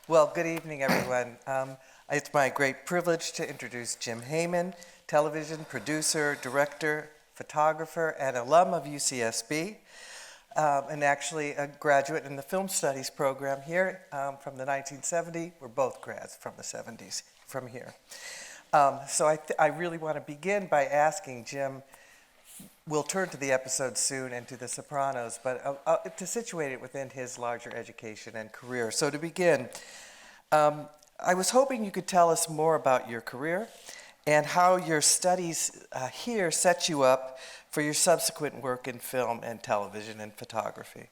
Well, good evening, everyone. It's my great privilege to introduce Jim Hayman, television producer, director, photographer, and alum of UCSB, and actually a graduate in the film studies program here from the 1970s. We're both grads from the 70s from here. So I really want to begin by asking Jim, we'll turn to the episode soon and to the Sopranos, but to situate it within his larger education and career. So to begin, I was hoping you could tell us more about your career and how your studies here set you up for your subsequent work in film and television and photography.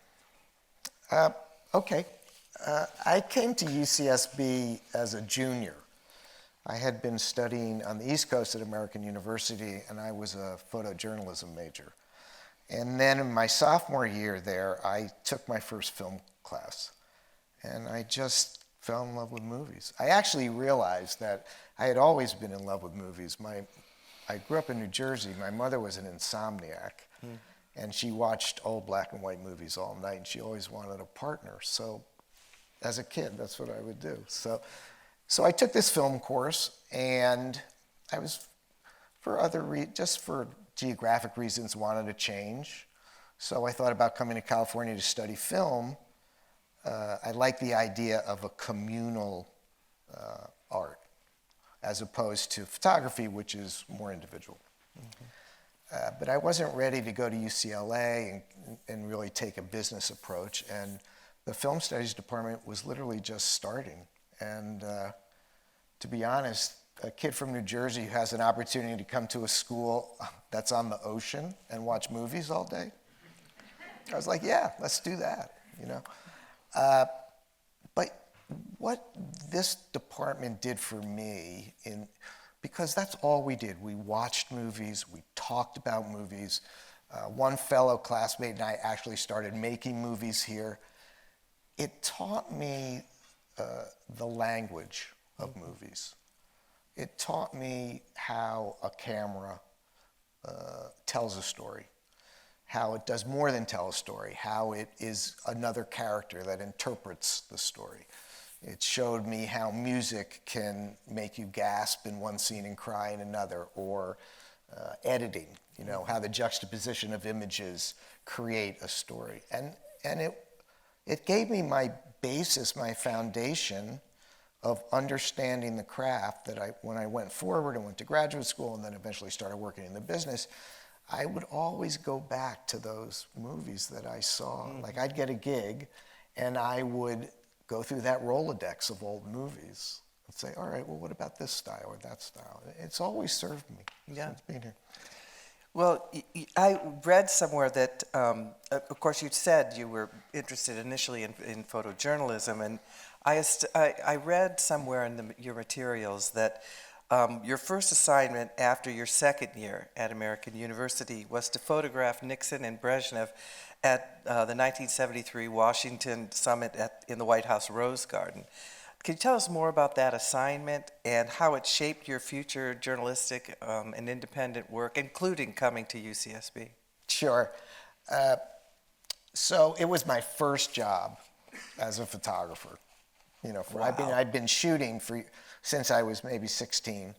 Okay. I came to UCSB as a junior. I had been studying on the East Coast at American University, and I was a photojournalism major. And then in my sophomore year there, I took my first film class, and I just fell in love with movies. I actually realized that I had always been in love with movies. I grew up in New Jersey. My mother was an insomniac, and she watched old black and white movies all night, and she always wanted a partner. So as a kid, that's what I would do. So I took this film course, and I was, just for geographic reasons, wanted to change. So I thought about coming to California to study film. I liked the idea of a communal art, as opposed to photography, which is more individual. But I wasn't ready to go to UCLA and really take a business approach, and the film studies department was literally just starting. And to be honest, a kid from New Jersey who has an opportunity to come to a school that's on the ocean and watch movies all day, I was like, yeah, let's do that, you know. But what this department did for me, because that's all we did. We watched movies, we talked about movies. One fellow classmate and I actually started making movies here. It taught me the language of movies. It taught me how a camera tells a story, how it does more than tell a story, how it is another character that interprets the story. It showed me how music can make you gasp in one scene and cry in another, or editing, you know, how the juxtaposition of images create a story. And it gave me my basis, my foundation of understanding the craft that when I went forward and went to graduate school and then eventually started working in the business, I would always go back to those movies that I saw. Like I'd get a gig and I would go through that Rolodex of old movies and say, all right, well, what about this style or that style? It's always served me since being here. Well, I read somewhere that, of course, you said you were interested initially in photojournalism, and I read somewhere in your materials that your first assignment after your second year at American University was to photograph Nixon and Brezhnev at the 1973 Washington summit in the White House Rose Garden. Can you tell us more about that assignment and how it shaped your future journalistic and independent work, including coming to UCSB? Sure. So it was my first job as a photographer. You know, Wow. I'd been shooting since I was maybe 16,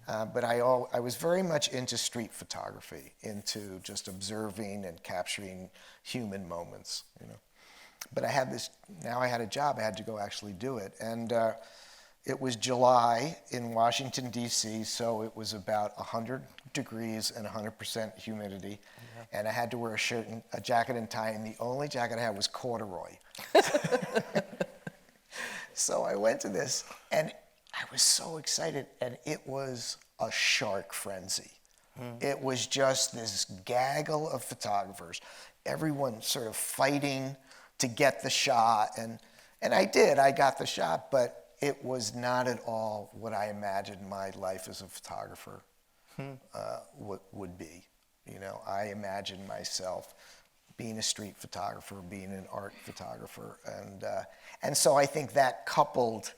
but I was very much into street photography, into just observing and capturing human moments, you know. But I had a job, I had to go actually do it. And it was July in Washington, D.C., so it was about 100 degrees and 100% humidity. Yeah. And I had to wear a jacket and tie, and the only jacket I had was corduroy. So I went to this, and I was so excited, and it was a shark frenzy. It was just this gaggle of photographers, everyone sort of fighting to get the shot, and I got the shot, but it was not at all what I imagined my life as a photographer would be. You know, I imagined myself being a street photographer, being an art photographer, and so I think that coupled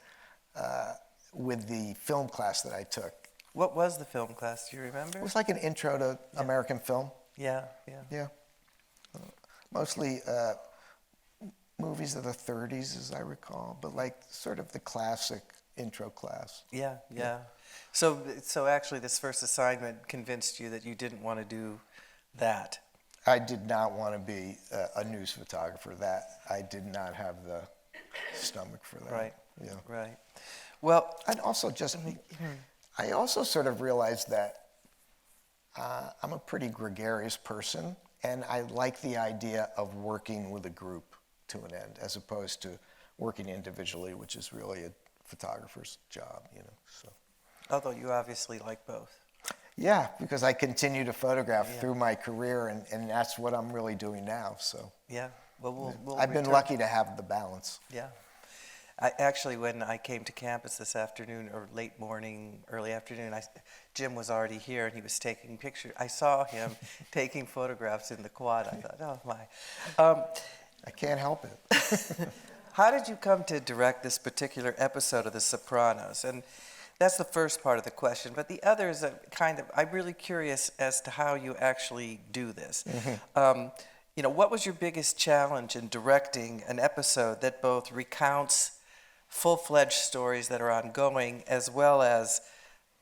with the film class that I took. What was the film class? Do you remember? It was like an intro to American film. Yeah. Yeah. Mostly movies of the 30s, as I recall, but like sort of the classic intro class. Yeah, yeah. So actually, this first assignment convinced you that you didn't want to do that. I did not want to be a news photographer. That I did not have the stomach for that. Right. Yeah. Right. Well, I'd also I also sort of realized that I'm a pretty gregarious person, and I like the idea of working with a group to an end, as opposed to working individually, which is really a photographer's job, you know. So. although you obviously like both. Yeah, because I continue to photograph through my career, and that's what I'm really doing now. So. Yeah. Well, we'll I've been return- lucky to have the balance. Yeah. Actually, when I came to campus this afternoon, or late morning, early afternoon, Jim was already here and he was taking pictures. I saw him taking photographs in the quad. I thought, oh my. I can't help it. How did you come to direct this particular episode of The Sopranos? And that's the first part of the question. But the other is I'm really curious as to how you actually do this. You know, what was your biggest challenge in directing an episode that both recounts full-fledged stories that are ongoing, as well as,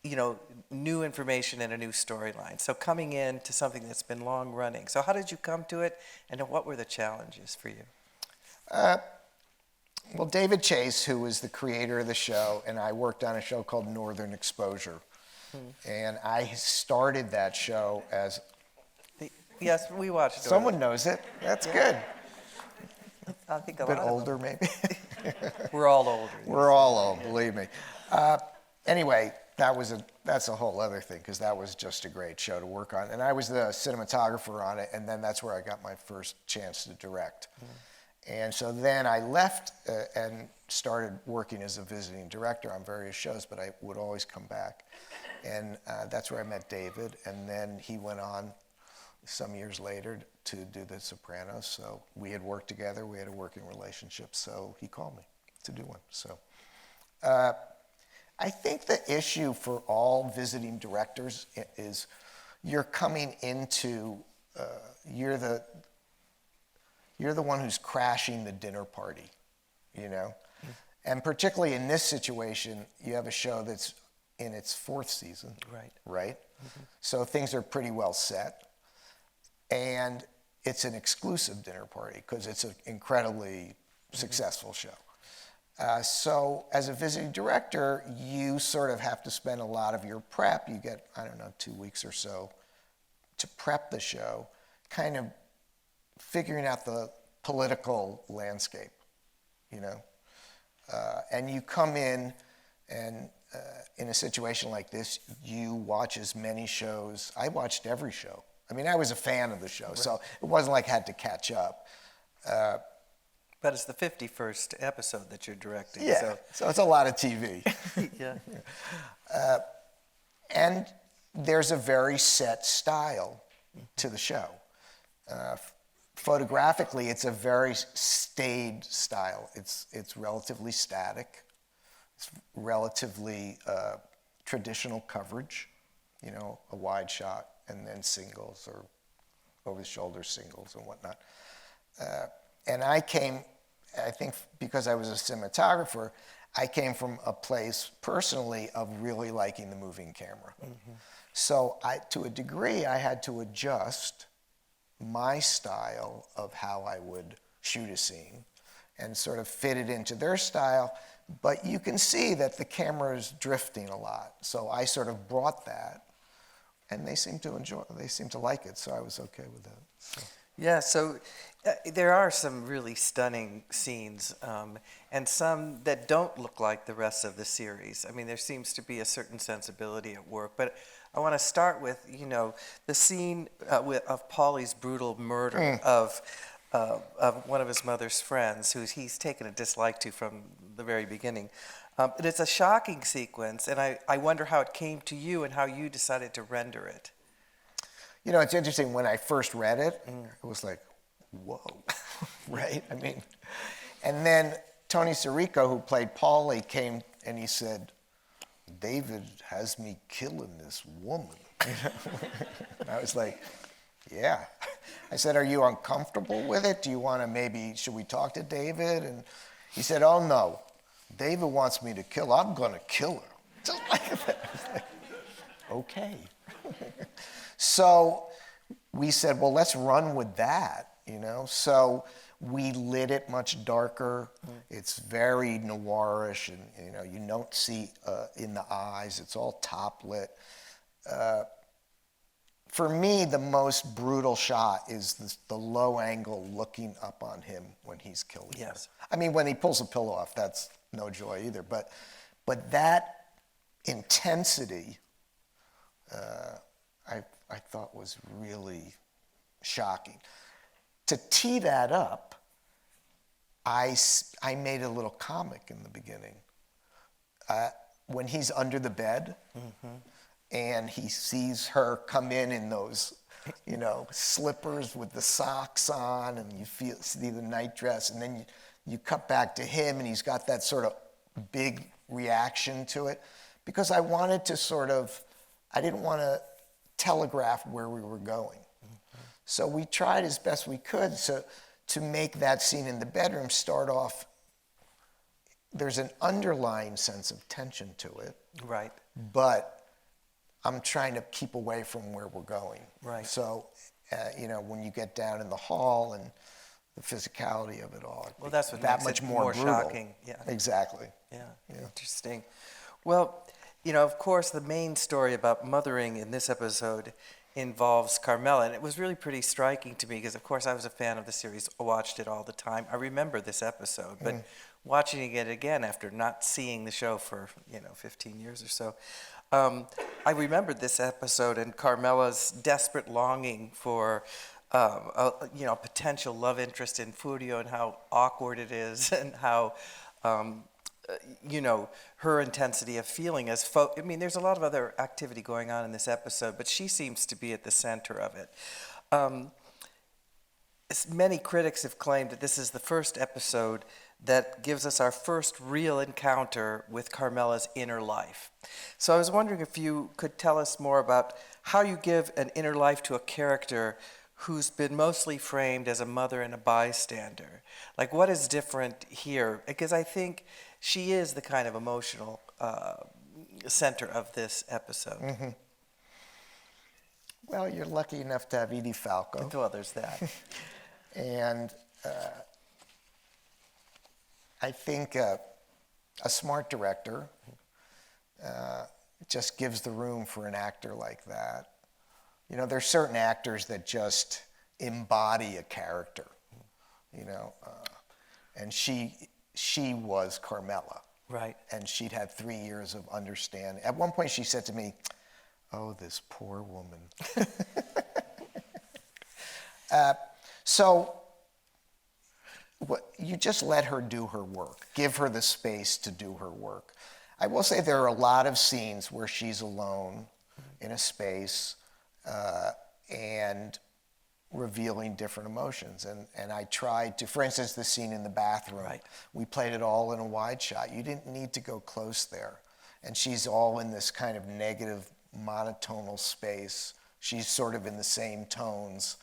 you know, new information and a new storyline? So coming in to something that's been long running. So how did you come to it, and what were the challenges for you? Well, David Chase, who was the creator of the show, and I worked on a show called Northern Exposure. And I started that show as... Yes, we watched it. Someone knows it. That's good. I think A bit older, maybe. We're all older. We're all old, believe me. Anyway, that's a whole other thing, because that was just a great show to work on. And I was the cinematographer on it, and then that's where I got my first chance to direct. And so then I left and started working as a visiting director on various shows, but I would always come back. And that's where I met David, and then he went on some years later to do The Sopranos. So we had worked together, we had a working relationship, so he called me to do one. So I think the issue for all visiting directors is you're coming into, you're the one who's crashing the dinner party, you know? And particularly in this situation, you have a show that's in its fourth season. Right? So things are pretty well set. And it's an exclusive dinner party because it's an incredibly successful show. So as a visiting director, you sort of have to spend a lot of your prep. You get, 2 weeks or so to prep the show, kind of figuring out the political landscape, you know? And you come in, and in a situation like this, you watch as many shows. I watched every show. I mean, I was a fan of the show, so it wasn't like I had to catch up. But it's the 51st episode that you're directing. Yeah, so it's a lot of TV. Yeah. And there's a very set style to the show. Photographically, it's a very staid style. It's relatively static. It's relatively traditional coverage, you know, a wide shot and then singles or over-the-shoulder singles and whatnot. And I came, I think because I was a cinematographer, I came from a place personally of really liking the moving camera. So to a degree, I had to adjust my style of how I would shoot a scene and sort of fit it into their style. But you can see that the camera is drifting a lot. So I sort of brought that, and they seem to like it, so I was okay with that. So. Yeah, so there are some really stunning scenes, and some that don't look like the rest of the series. I mean, there seems to be a certain sensibility at work, but I want to start with, you know, the scene of Paulie's brutal murder of one of his mother's friends, who he's taken a dislike to from the very beginning. It's a shocking sequence, and I wonder how it came to you and how you decided to render it. You know, it's interesting. When I first read it, it was like, whoa, right? I mean, and then Tony Sirico, who played Paulie, came and he said, "David has me killing this woman." And I was like, yeah. I said, are you uncomfortable with it? Do you want to should we talk to David? And he said, oh no, David wants me to kill her. I'm going to kill her. Just like that. I was like, okay. So we said, well, let's run with that, So we lit it much darker. It's very noirish, and you don't see in the eyes. It's all top lit. For me, the most brutal shot is the low angle looking up on him when he's killing her. Yes. I mean, when he pulls the pillow off, that's no joy either. But that intensity, I thought was really shocking. To tee that up, I made a little comic in the beginning. When he's under the bed, and he sees her come in those, slippers with the socks on, and you see the night dress, and then you cut back to him, and he's got that sort of big reaction to it, because I wanted to I didn't want to telegraph where we were going. So we tried as best we could to make that scene in the bedroom start off, there's an underlying sense of tension to it. Right. But I'm trying to keep away from where we're going. Right. So, when you get down in the hall and the physicality of it all, well, that's what that makes much it more brutal. Shocking. Yeah. Exactly. Yeah. Interesting. Well, of course, the main story about mothering in this episode involves Carmela, and it was really pretty striking to me because, of course, I was a fan of the series, watched it all the time. I remember this episode, but watching it again after not seeing the show for 15 years or so, I remembered this episode and Carmela's desperate longing for potential love interest in Furio, and how awkward it is, and how her intensity of feeling as there's a lot of other activity going on in this episode, but she seems to be at the center of it. Many critics have claimed that this is the first episode that gives us our first real encounter with Carmela's inner life. So I was wondering if you could tell us more about how you give an inner life to a character who's been mostly framed as a mother and a bystander. Like, what is different here? Because I think she is the kind of emotional center of this episode. Mm-hmm. Well, you're lucky enough to have Edie Falco. Well, there's that. And I think a smart director just gives the room for an actor like that. There's certain actors that just embody a character, and she was Carmela. Right. And she'd had 3 years of understanding. At one point she said to me, oh, this poor woman. So you just let her do her work. Give her the space to do her work. I will say there are a lot of scenes where she's alone in a space and revealing different emotions. And I tried to, for instance, the scene in the bathroom. Right. We played it all in a wide shot. You didn't need to go close there. And she's all in this kind of negative, monotonal space. She's sort of in the same tones.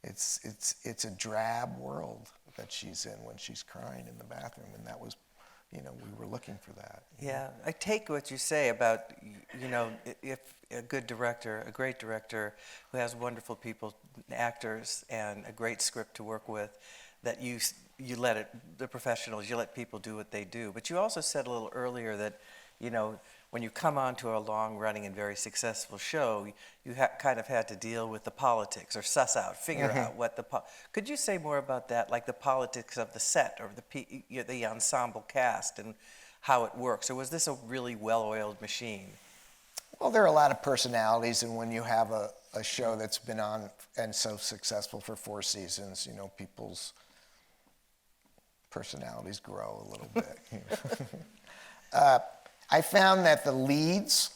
It's a drab world that she's in when she's crying in the bathroom, and that was, we were looking for that. Yeah, I take what you say about, if a good director, a great director who has wonderful people, actors, and a great script to work with, that you let the professionals, you let people do what they do. But you also said a little earlier that, when you come onto a long-running and very successful show, you kind of had to deal with the politics, or suss out, figure out what could you say more about that, like the politics of the set, or the ensemble cast, and how it works? Or was this a really well-oiled machine? Well, there are a lot of personalities, and when you have a show that's been on and so successful for 4 seasons, people's personalities grow a little bit. I found that the leads,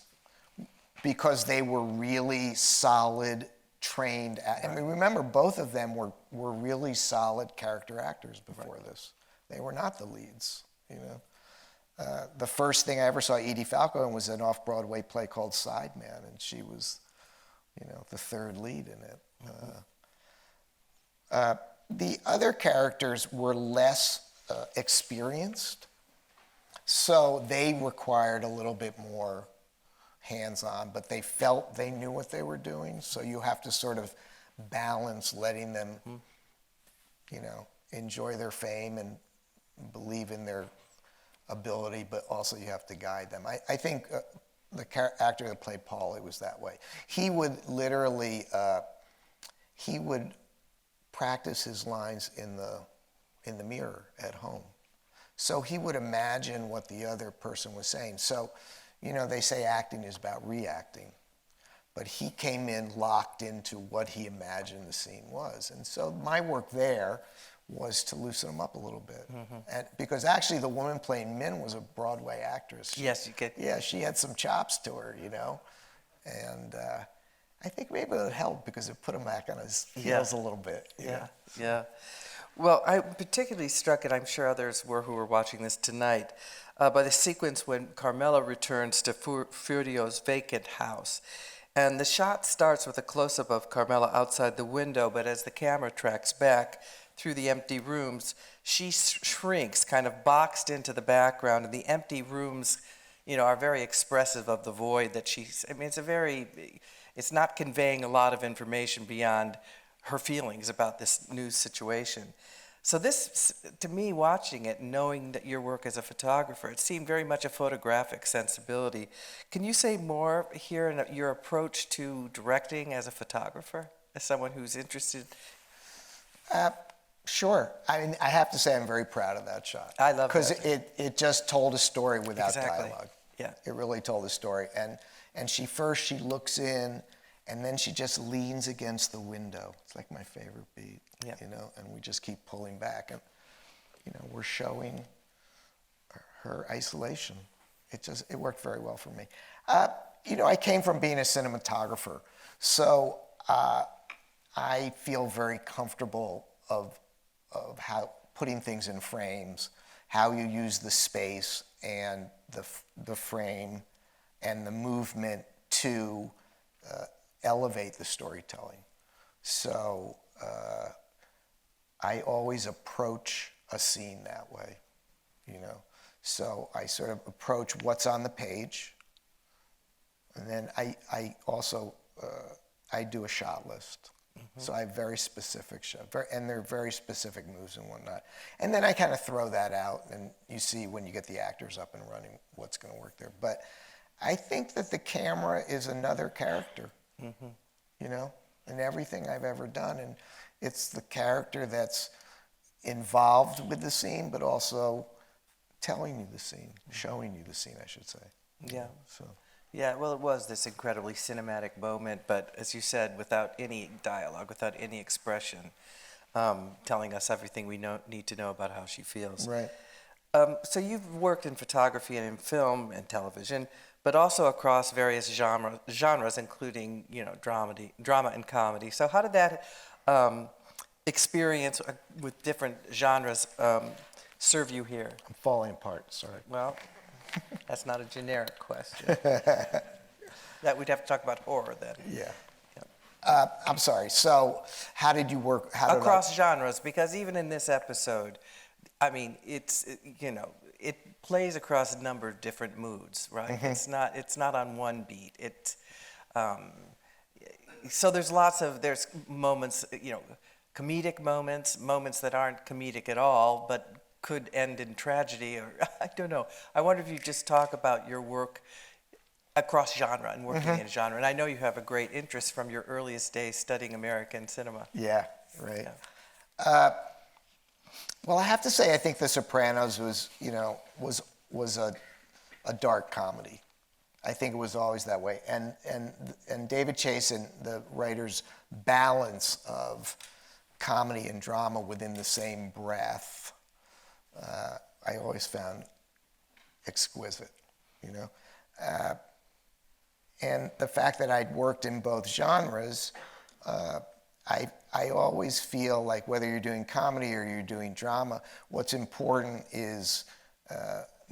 because they were really solid, trained, remember, both of them were really solid character actors before this. They were not the leads, The first thing I ever saw Edie Falco in was an off-Broadway play called Sideman, and she was, the third lead in it. The other characters were less experienced, so they required a little bit more hands-on, but they felt they knew what they were doing, so you have to sort of balance letting them, you know, enjoy their fame and believe in their ability, but also you have to guide them. I think the actor that played Paulie was that way. He would literally, he would practice his lines in the mirror at home. So he would imagine what the other person was saying. So, you know, they say acting is about reacting, but he came in locked into what he imagined the scene was. And so my work there was to loosen him up a little bit. And because actually the woman playing Min was a Broadway actress. Yes, you could. Yeah, she had some chops to her, you know. And I think maybe it helped because it put him back on his heels a little bit. Yeah. Well, I'm particularly struck, and I'm sure others were who were watching this tonight, by the sequence when Carmela returns to Furio's vacant house. And the shot starts with a close-up of Carmela outside the window, but as the camera tracks back through the empty rooms, she shrinks, kind of boxed into the background, and the empty rooms, you know, are very expressive of the void that she's, I mean, it's not conveying a lot of information beyond her feelings about this new situation. So this, to me, watching it, knowing that your work as a photographer, it seemed very much a photographic sensibility. Can you say more here in your approach to directing as a photographer, as someone who's interested? Sure. I mean, I have to say I'm very proud of that shot. I love that. Because it just told a story without Exactly. dialogue. Yeah. It really told a story. And she looks in, and then she just leans against the window. It's like my favorite beat, you know, and we just keep pulling back. And, you know, we're showing her isolation. It worked very well for me. You know, I came from being a cinematographer, so I feel very comfortable of how putting things in frames, how you use the space and the frame and the movement to elevate the storytelling. So I always approach a scene that way, you know. So I sort of approach what's on the page, and then I also I do a shot list. So I have very specific shots, and they're very specific moves and whatnot. And then I kind of throw that out, and you see when you get the actors up and running what's going to work there. But I think that the camera is another character, you know, in everything I've ever done. And it's the character that's involved with the scene, but also telling you the scene, showing you the scene, I should say. Yeah. So. Yeah, well, it was this incredibly cinematic moment, but as you said, without any dialogue, without any expression, telling us everything we need to know about how she feels. Right. So you've worked in photography and in film and television, but also across various genres, including, you know, drama and comedy. So how did that experience with different genres serve you here? I'm falling apart, sorry. Well, that's not a generic question. That we'd have to talk about horror then. Yeah. I'm sorry. So, how did you work? Across genres, because even in this episode, I mean, you know, it plays across a number of different moods, right? It's not on one beat. So there's moments, you know, comedic moments that aren't comedic at all, but could end in tragedy, or I don't know. I wonder if you just talk about your work across genre and working in genre. And I know you have a great interest from your earliest days studying American cinema. Yeah, right. Yeah. Well, I have to say, I think The Sopranos was a dark comedy. I think it was always that way. And David Chase and the writers' balance of comedy and drama within the same breath, I always found exquisite, you know. And the fact that I'd worked in both genres, I always feel like whether you're doing comedy or you're doing drama, what's important is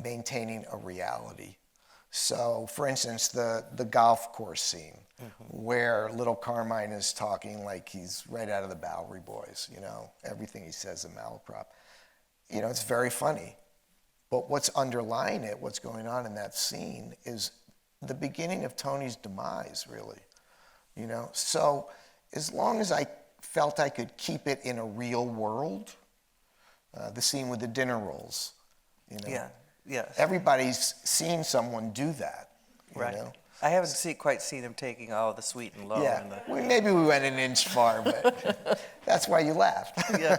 maintaining a reality. So, for instance, the golf course scene. where little Carmine is talking like he's right out of the Bowery Boys, you know, everything he says in malaprop. You know, it's very funny. But what's underlying it, what's going on in that scene, is the beginning of Tony's demise, really. You know, so as long as I felt I could keep it in a real world, the scene with the dinner rolls, you know. Yeah, yes. Everybody's seen someone do that, you Right. know. I haven't quite seen him taking all the sweet and low. Yeah, And the, maybe we went an inch far, but that's why you laughed. yeah.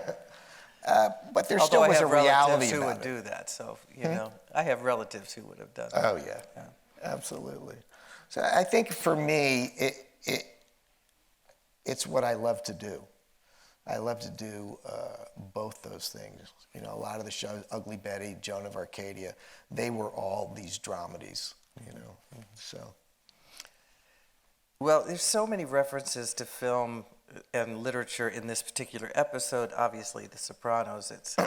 But there Although still was I a have reality relatives who about would it. do that, so, you know, I have relatives who would have done that. Oh, yeah, absolutely. So I think for me, it's what I love to do. I love to do both those things. You know, a lot of the shows, Ugly Betty, Joan of Arcadia, they were all these dramedies, you know, so. Well, there's so many references to film and literature in this particular episode. Obviously, The Sopranos, it's,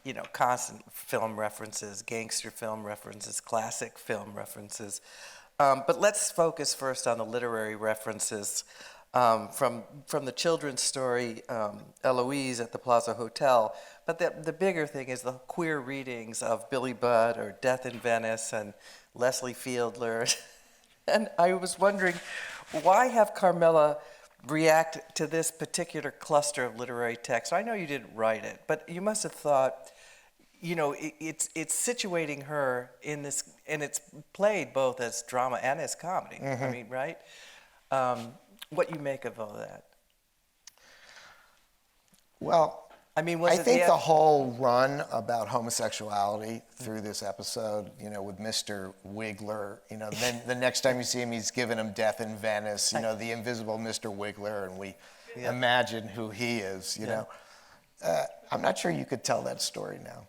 you know, constant film references, gangster film references, classic film references. But let's focus first on the literary references. From the children's story, Eloise at the Plaza Hotel. But the bigger thing is the queer readings of Billy Budd or Death in Venice and Leslie Fiedler. And I was wondering, why have Carmela react to this particular cluster of literary text? I know you didn't write it, but you must have thought, you know, it's situating her in this, and it's played both as drama and as comedy. I mean, right? What you make of all that? Well, I mean, I think the whole run about homosexuality through this episode, you know, with Mr. Wiggler, you know, then the next time you see him, he's giving him Death in Venice, you know, the invisible Mr. Wiggler, and we imagine who he is, you know. I'm not sure you could tell that story now.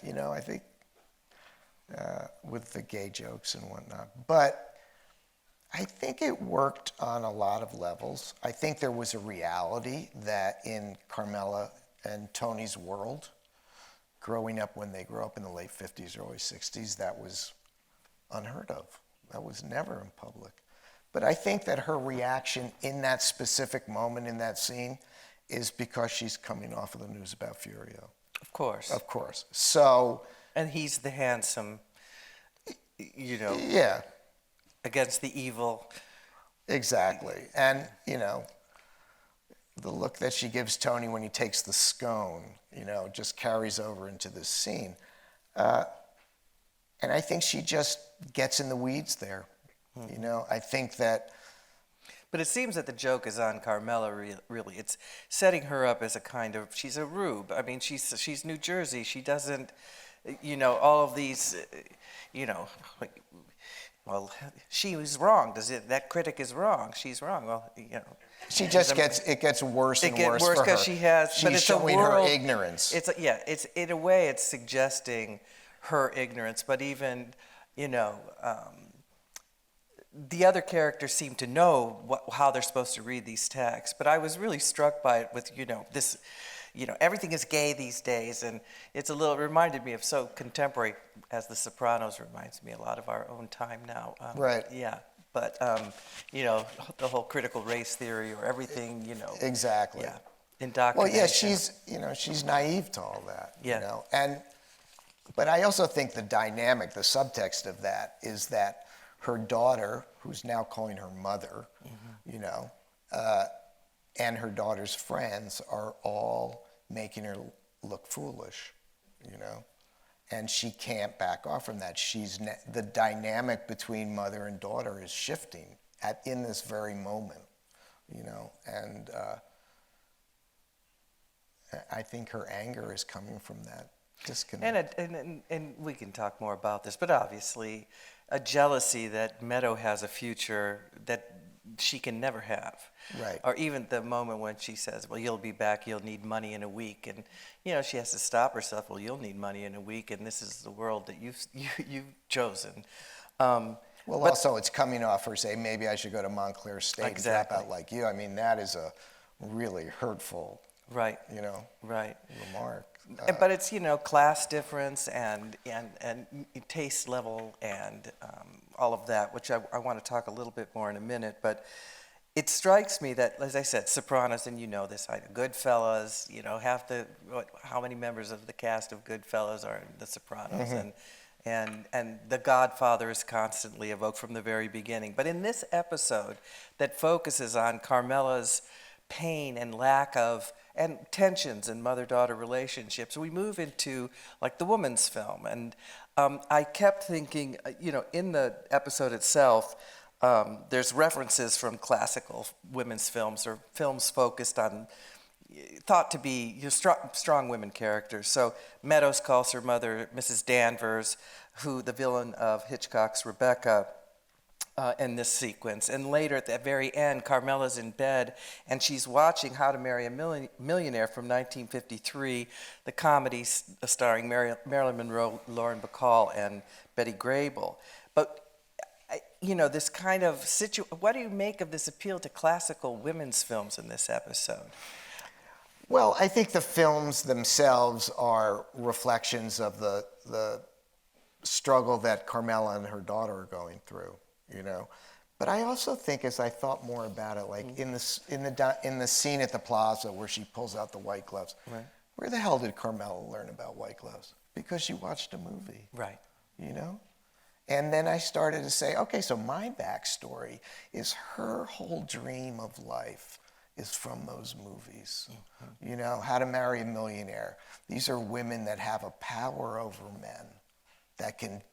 You know, I think with the gay jokes and whatnot. But I think it worked on a lot of levels. I think there was a reality that in Carmela and Tony's world, growing up when they grew up in the late 50s, early 60s, that was unheard of. That was never in public. But I think that her reaction in that specific moment in that scene is because she's coming off of the news about Furio. Of course. Of course. So. And he's the handsome, you know. Yeah. Against the evil. Exactly. And, you know, the look that she gives Tony when he takes the scone, you know, just carries over into this scene. And I think she just gets in the weeds there. You know, I think that. But it seems that the joke is on Carmela, really. It's setting her up as a kind of, she's a rube. I mean, she's New Jersey. She doesn't, you know, all of these, you know, like, well, she was wrong. That critic is wrong. She's wrong. Well, you know. She just it gets worse and worse for her. Because she has. She's but it's showing her ignorance. It's in a way it's suggesting her ignorance. But even, you know, the other characters seem to know how they're supposed to read these texts. But I was really struck by it with, you know, this. You know, everything is gay these days, and it reminded me of so contemporary, as The Sopranos reminds me a lot of our own time now. Right. Yeah, but, you know, the whole critical race theory or everything, you know. Exactly. Yeah, indoctrination. Well, yeah, she's naive to all that, Yeah. you know. But I also think the dynamic, the subtext of that is that her daughter, who's now calling her mother, you know, and her daughter's friends are all making her look foolish, you know, and she can't back off from that. The dynamic between mother and daughter is shifting in this very moment, you know, and I think her anger is coming from that disconnect. And we can talk more about this, but obviously a jealousy that Meadow has a future that she can never have. Right. Or even the moment when she says, well, you'll be back, you'll need money in a week. And, you know, she has to stop herself, well, you'll need money in a week, and this is the world that you've chosen. Also, it's coming off her saying, maybe I should go to Montclair State and drop out like you. I mean, that is a really hurtful, right. you know, right. remark. But it's, class difference and taste level and all of that, which I want to talk a little bit more in a minute. But it strikes me that, as I said, Sopranos, and you know this, Goodfellas, how many members of the cast of Goodfellas are in The Sopranos? And The Godfather is constantly evoked from the very beginning. But in this episode that focuses on Carmela's pain and lack of, and tensions in mother-daughter relationships, we move into like the woman's film. And I kept thinking, in the episode itself, there's references from classical women's films or films focused on, thought to be strong women characters. So Meadows calls her mother Mrs. Danvers, who the villain of Hitchcock's Rebecca, in this sequence. And later at the very end, Carmela's in bed and she's watching How to Marry a Millionaire from 1953, the comedy starring Marilyn Monroe, Lauren Bacall, and Betty Grable. But this kind of what do you make of this appeal to classical women's films in this episode? Well, I think the films themselves are reflections of the struggle that Carmela and her daughter are going through, But I also think, as I thought more about it, like in the scene at the plaza where she pulls out the white gloves, right. Where the hell did Carmela learn about white gloves? Because she watched a movie, right? And then I started to say, okay, so my backstory is her whole dream of life is from those movies. How to Marry a Millionaire. These are women that have a power over men that can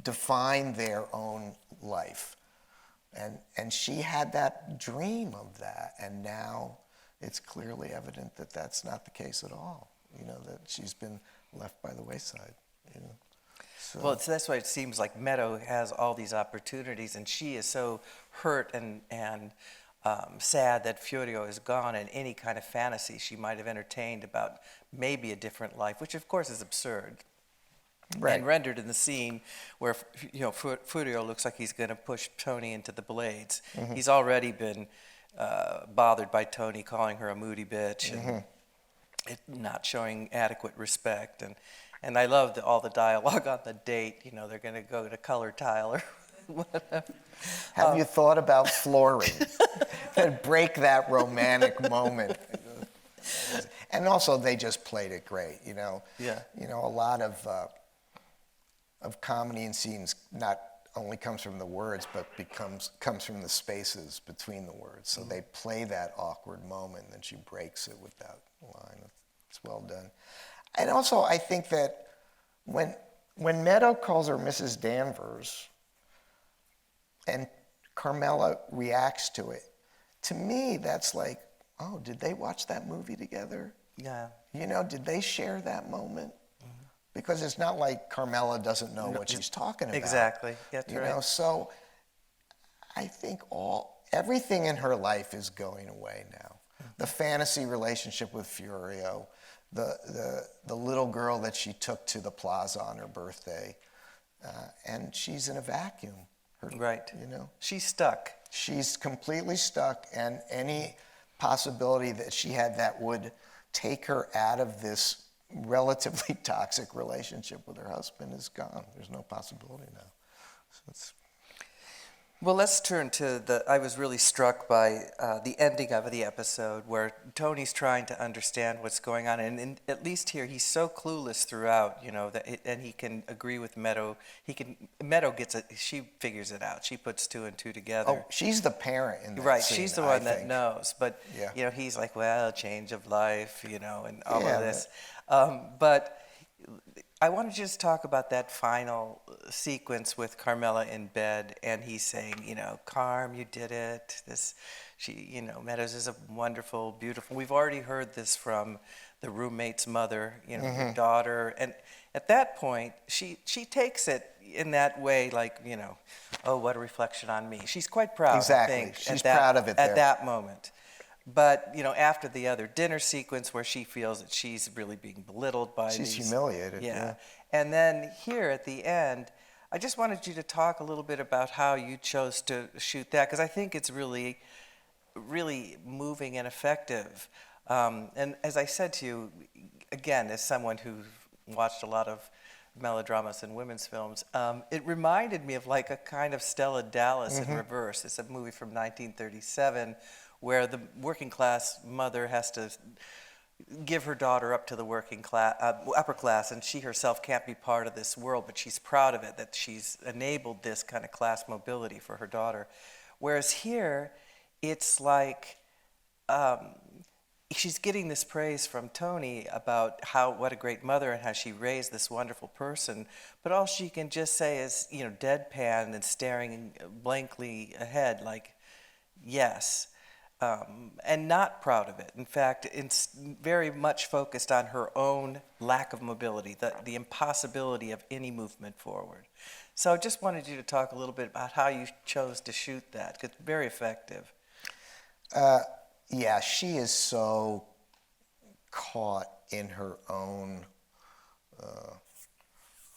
define their own life. And she had that dream of that, and now it's clearly evident that that's not the case at all, that she's been left by the wayside, So. Well, that's why it seems like Meadow has all these opportunities, and she is so hurt and sad that Furio is gone, and any kind of fantasy she might have entertained about maybe a different life, which of course is absurd. Right. And rendered in the scene where Furio looks like he's going to push Tony into the blades. He's already been bothered by Tony calling her a moody bitch and not showing adequate respect. And I love all the dialogue on the date. They're going to go to color tile or whatever. Have you thought about flooring? That break that romantic moment. And also, they just played it great. Yeah. A lot of comedy in scenes not only comes from the words, but comes from the spaces between the words. So they play that awkward moment, and then she breaks it with that line. It's well done. And also, I think that when Meadow calls her Mrs. Danvers, and Carmela reacts to it, to me, that's like, oh, did they watch that movie together? Yeah. Did they share that moment? Because it's not like Carmela doesn't know what she's talking about. Exactly. That's right. So I think everything in her life is going away now. The fantasy relationship with Furio, the little girl that she took to the plaza on her birthday, and she's in a vacuum. Right. She's stuck. She's completely stuck, and any possibility that she had that would take her out of this relatively toxic relationship with her husband is gone. There's no possibility now. So Well, let's turn to I was really struck by the ending of the episode where Tony's trying to understand what's going on. And at least here, he's so clueless throughout, and he can agree with Meadow. Meadow gets it, she figures it out. She puts two and two together. Oh, she's the parent in that right, scene, she's the one that knows. But, he's like, well, change of life, and all of this. But I want to just talk about that final sequence with Carmela in bed, and he's saying, Carm, you did it. Meadows is a wonderful, beautiful. We've already heard this from the roommate's mother, her daughter, and at that point, she takes it in that way, like, oh, what a reflection on me. She's quite proud. Exactly, I think, she's proud of it at that moment. But, after the other dinner sequence where she feels that she's really being belittled by She's humiliated. Yeah. And then here at the end, I just wanted you to talk a little bit about how you chose to shoot that, because I think it's really, really moving and effective. And as I said to you, again, as someone who watched a lot of melodramas and women's films, it reminded me of like a kind of Stella Dallas in reverse. It's a movie from 1937 where the working class mother has to give her daughter up to the working class, upper class, and she herself can't be part of this world, but she's proud of it, that she's enabled this kind of class mobility for her daughter. Whereas here, it's like she's getting this praise from Tony about what a great mother and how she raised this wonderful person, but all she can just say is, deadpan and staring blankly ahead, like, yes. And not proud of it. In fact, it's very much focused on her own lack of mobility, the impossibility of any movement forward. So I just wanted you to talk a little bit about how you chose to shoot that, because it's very effective. Yeah, she is so caught in her own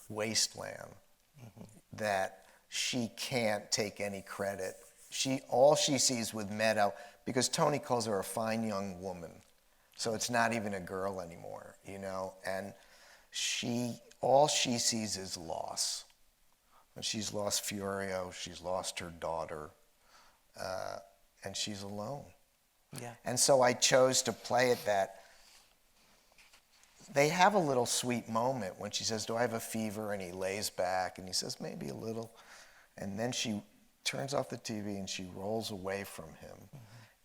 wasteland that she can't take any credit. All she sees with Meadow, because Tony calls her a fine young woman, so it's not even a girl anymore, and all she sees is loss. And she's lost Furio, she's lost her daughter, and she's alone. Yeah. And so I chose to play it that they have a little sweet moment when she says, "Do I have a fever?" And he lays back and he says, "Maybe a little." And then she turns off the TV and she rolls away from him.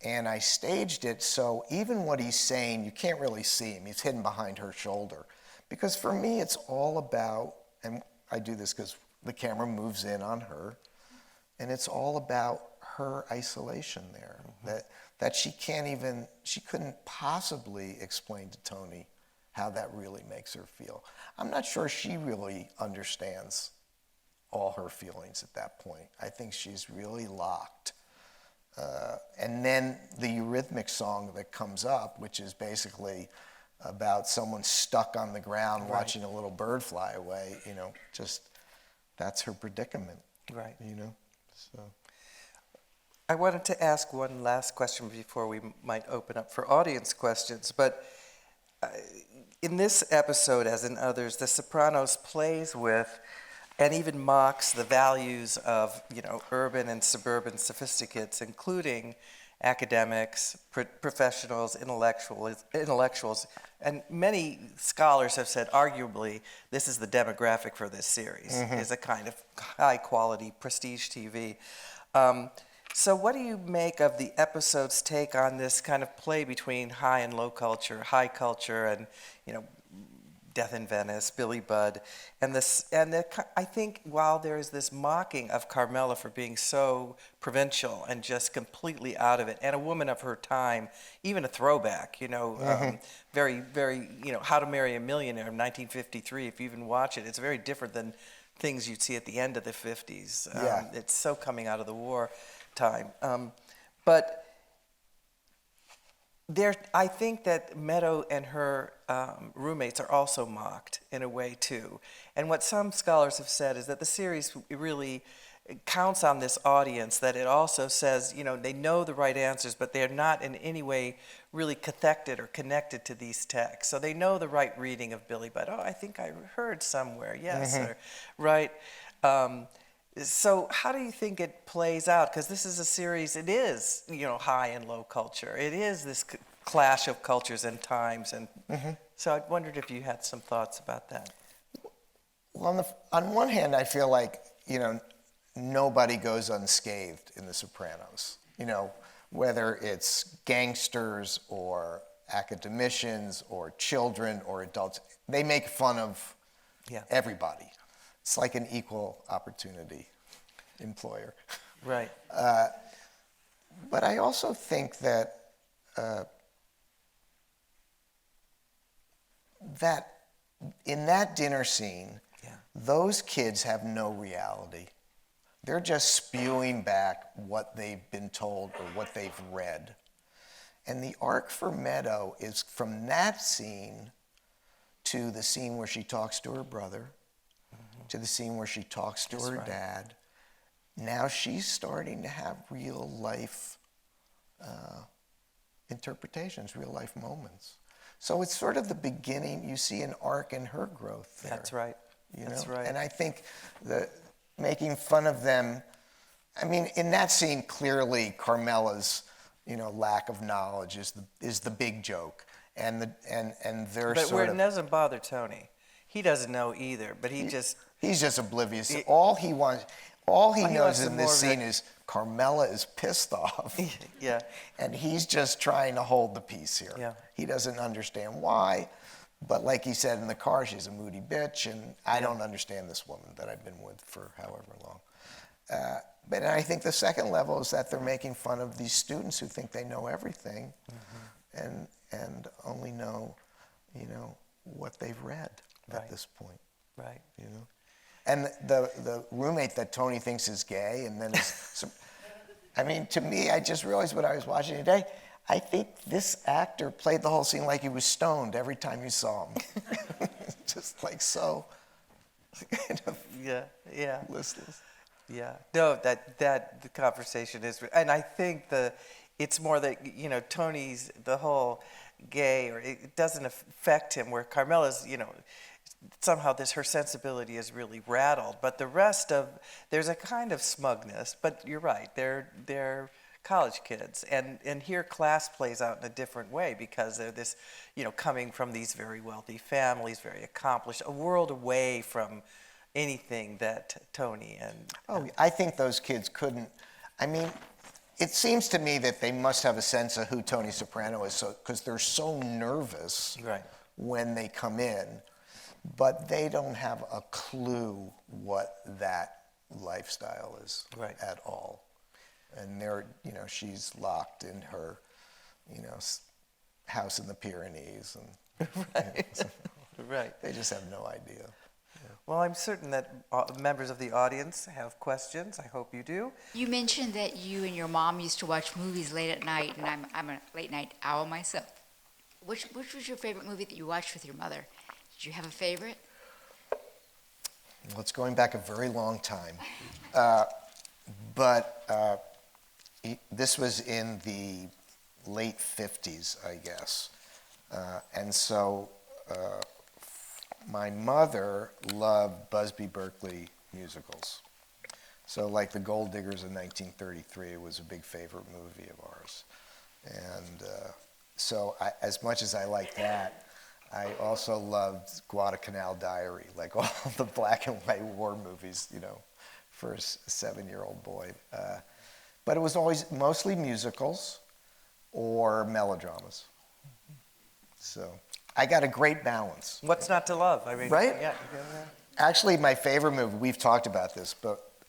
And I staged it so even what he's saying, you can't really see him. He's hidden behind her shoulder. Because for me, it's all about, and I do this because the camera moves in on her, and it's all about her isolation there. That she couldn't possibly explain to Tony how that really makes her feel. I'm not sure she really understands all her feelings at that point. I think she's really locked. And then the Eurythmics song that comes up, which is basically about someone stuck on the ground watching a little bird fly away, just that's her predicament. Right. So. I wanted to ask one last question before we might open up for audience questions, but in this episode, as in others, The Sopranos plays with and even mocks the values of, urban and suburban sophisticates, including academics, professionals, intellectuals, and many scholars have said, arguably, this is the demographic for this series, is a kind of high-quality prestige TV. So what do you make of the episode's take on this kind of play between high and low culture, high culture and, Death in Venice, Billy Budd, I think while there is this mocking of Carmela for being so provincial and just completely out of it, and a woman of her time, even a throwback, very, very, How to Marry a Millionaire in 1953, if you even watch it, it's very different than things you'd see at the end of the 50s. It's so coming out of the war time. But I think that Meadow and her roommates are also mocked in a way too. And what some scholars have said is that the series really counts on this audience, that it also says, they know the right answers, but they're not in any way really cathected or connected to these texts. So they know the right reading of Billy Budd. Oh, I think I heard somewhere, yes, or, right. So how do you think it plays out? Because this is a series, it is, high and low culture. It is this clash of cultures and times. And so I wondered if you had some thoughts about that. Well, on one hand, I feel like, nobody goes unscathed in The Sopranos. Whether it's gangsters or academicians or children or adults, they make fun of everybody. It's like an equal opportunity employer. Right. But I also think that that in that dinner scene, those kids have no reality. They're just spewing back what they've been told or what they've read. And the arc for Meadow is from that scene to the scene where she talks to her brother, to the scene where she talks to her dad. Now she's starting to have real life interpretations, real life moments. So it's sort of the beginning. You see an arc in her growth there. That's right. That's right. And I think making fun of them, I mean, in that scene, clearly Carmela's, lack of knowledge is the big joke, and they're But sort it of. doesn't bother Tony. He doesn't know either, but he's just oblivious. All he knows in this scene is Carmela is pissed off. Yeah. And he's just trying to hold the peace here. Yeah. He doesn't understand why, but like he said in the car, she's a moody bitch, and I don't understand this woman that I've been with for however long. But I think the second level is that they're making fun of these students who think they know everything, and only know, what they've read at this point. Right. And the roommate that Tony thinks is gay, and then I mean, to me, I just realized when I was watching today, I think this actor played the whole scene like he was stoned every time you saw him. Just like so kind of listless. Yeah. No, that the conversation is, and I think it's more that, Tony's, the whole gay, or it doesn't affect him, where Carmela's, somehow her sensibility is really rattled. But the rest there's a kind of smugness, but you're right, they're college kids. And here class plays out in a different way, because they're this, coming from these very wealthy families, very accomplished, a world away from anything that Tony and... I think those kids couldn't, I mean, it seems to me that they must have a sense of who Tony Soprano is, because they're so nervous when they come in, but they don't have a clue what that lifestyle is at all. And they're, she's locked in her, house in the Pyrenees, and they just have no idea. Well, I'm certain that members of the audience have questions. I hope you do. You mentioned that you and your mom used to watch movies late at night, and I'm a late night owl myself. Which was your favorite movie that you watched with your mother? Did you have a favorite? Well, it's going back a very long time. But this was in the late 50s, I guess. And so my mother loved Busby Berkeley musicals. So like The Gold Diggers in 1933 was a big favorite movie of ours. And so as much as I liked that, I also loved Guadalcanal Diary, like all the black and white war movies, for a 7-year-old boy. But it was always mostly musicals or melodramas. So I got a great balance. What's not to love? I mean, right? Yeah. Actually, my favorite movie, we've talked about this,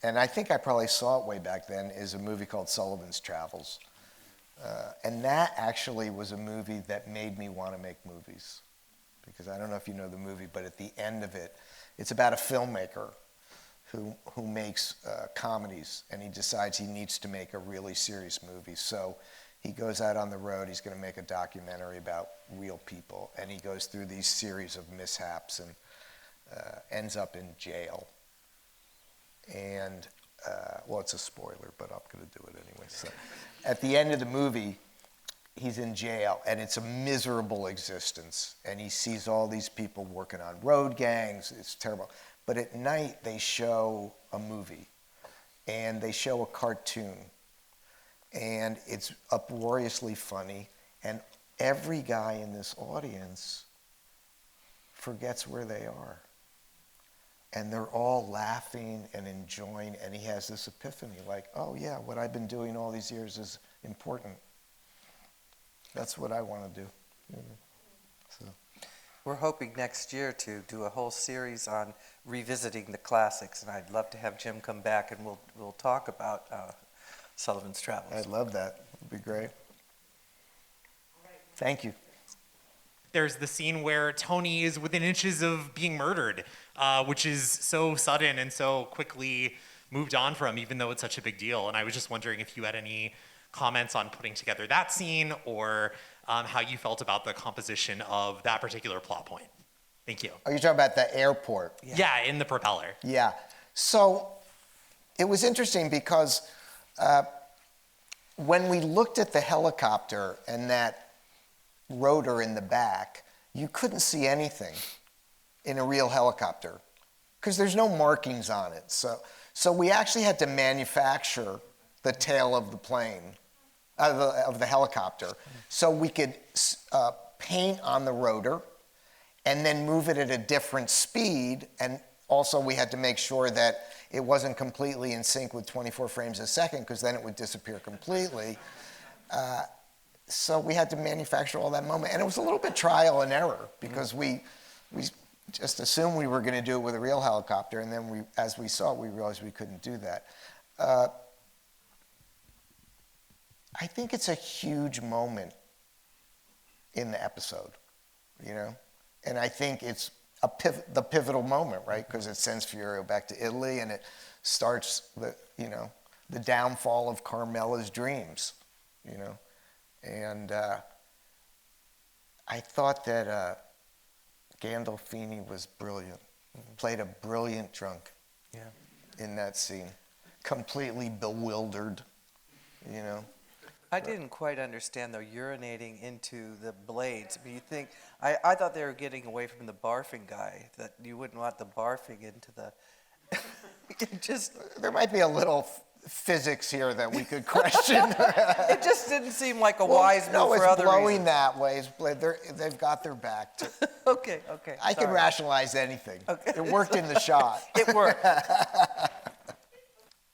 and I think I probably saw it way back then, is a movie called Sullivan's Travels. And that actually was a movie that made me want to make movies. Because I don't know if you know the movie, but at the end of it, it's about a filmmaker who makes comedies, and he decides he needs to make a really serious movie. So he goes out on the road, he's going to make a documentary about real people, and he goes through these series of mishaps and ends up in jail. And, well, it's a spoiler, but I'm going to do it anyway. So at the end of the movie, he's in jail, and it's a miserable existence, and he sees all these people working on road gangs. It's terrible. But at night, they show a movie, and they show a cartoon, and it's uproariously funny, and every guy in this audience forgets where they are. And they're all laughing and enjoying, and he has this epiphany, like, oh yeah, what I've been doing all these years is important. That's what I want to do. So. We're hoping next year to do a whole series on revisiting the classics, and I'd love to have Jim come back, and we'll talk about Sullivan's Travels. I'd love that. It'd be great. Thank you. There's the scene where Tony is within inches of being murdered, which is so sudden and so quickly moved on from, even though it's such a big deal. And I was just wondering if you had any comments on putting together that scene, or how you felt about the composition of that particular plot point. Thank you. Are you talking about the airport? Yeah, in the propeller. Yeah. So it was interesting because when we looked at the helicopter and that rotor in the back, you couldn't see anything in a real helicopter because there's no markings on it. So we actually had to manufacture the tail of the plane, of the helicopter, so we could paint on the rotor and then move it at a different speed. And also we had to make sure that it wasn't completely in sync with 24 frames a second, because then it would disappear completely. So we had to manufacture all that moment. And it was a little bit trial and error, because we just assumed we were going to do it with a real helicopter, and then as we saw it, we realized we couldn't do that. I think it's a huge moment in the episode, you know? And I think it's the pivotal moment, right? Because it sends Fiorio back to Italy, and it starts the downfall of Carmela's dreams, you know? And I thought that Gandolfini was brilliant, played a brilliant drunk in that scene, completely bewildered, you know? I didn't quite understand, though, urinating into the blades. But you think, I thought they were getting away from the barfing guy, that you wouldn't want the barfing into the, There might be a little physics here that we could question. It just didn't seem like a wise move for other blowing reasons. that way. They've got their back. Okay. I can rationalize anything. Okay. It worked in the shot. It worked.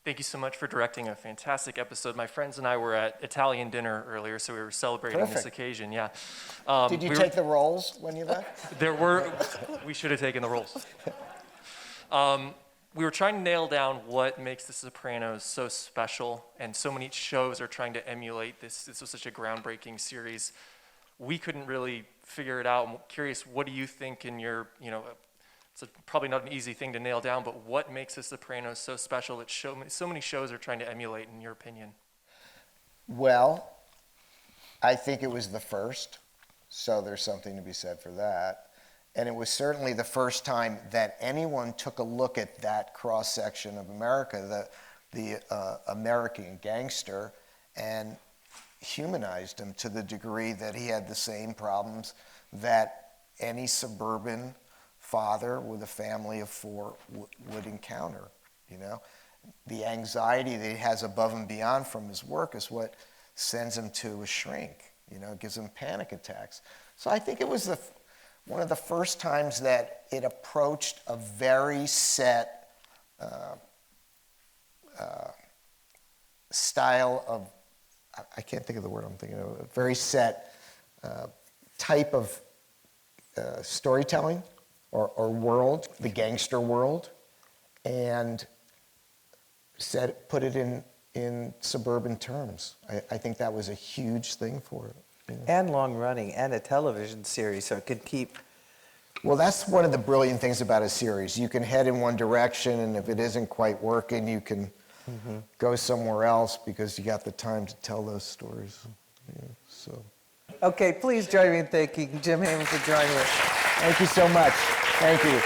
Thank you so much for directing a fantastic episode. My friends and I were at Italian dinner earlier, so we were celebrating this occasion. Yeah. Did you take the rolls when you left? We should have taken the rolls. We were trying to nail down what makes The Sopranos so special, and so many shows are trying to emulate this. This was such a groundbreaking series. We couldn't really figure it out. I'm curious, what do you think in your, it's probably not an easy thing to nail down, but what makes The Sopranos so special that so many shows are trying to emulate, in your opinion? Well, I think it was the first, so there's something to be said for that. And it was certainly the first time that anyone took a look at that cross-section of America, the American gangster, and humanized him to the degree that he had the same problems that any suburban father with a family of four would encounter, you know? The anxiety that he has above and beyond from his work is what sends him to a shrink, you know, gives him panic attacks. So I think it was one of the first times that it approached a very set style of, I can't think of the word I'm thinking of, a very set type of storytelling or world, the gangster world, and put it in suburban terms. I think that was a huge thing for it. You know? And long running, and a television series, so it could keep. Well, that's one of the brilliant things about a series. You can head in one direction, and if it isn't quite working, you can go somewhere else because you got the time to tell those stories. Yeah, so. Okay, please join me in thanking Jim Hayman for joining us. Thank you so much. Thank you.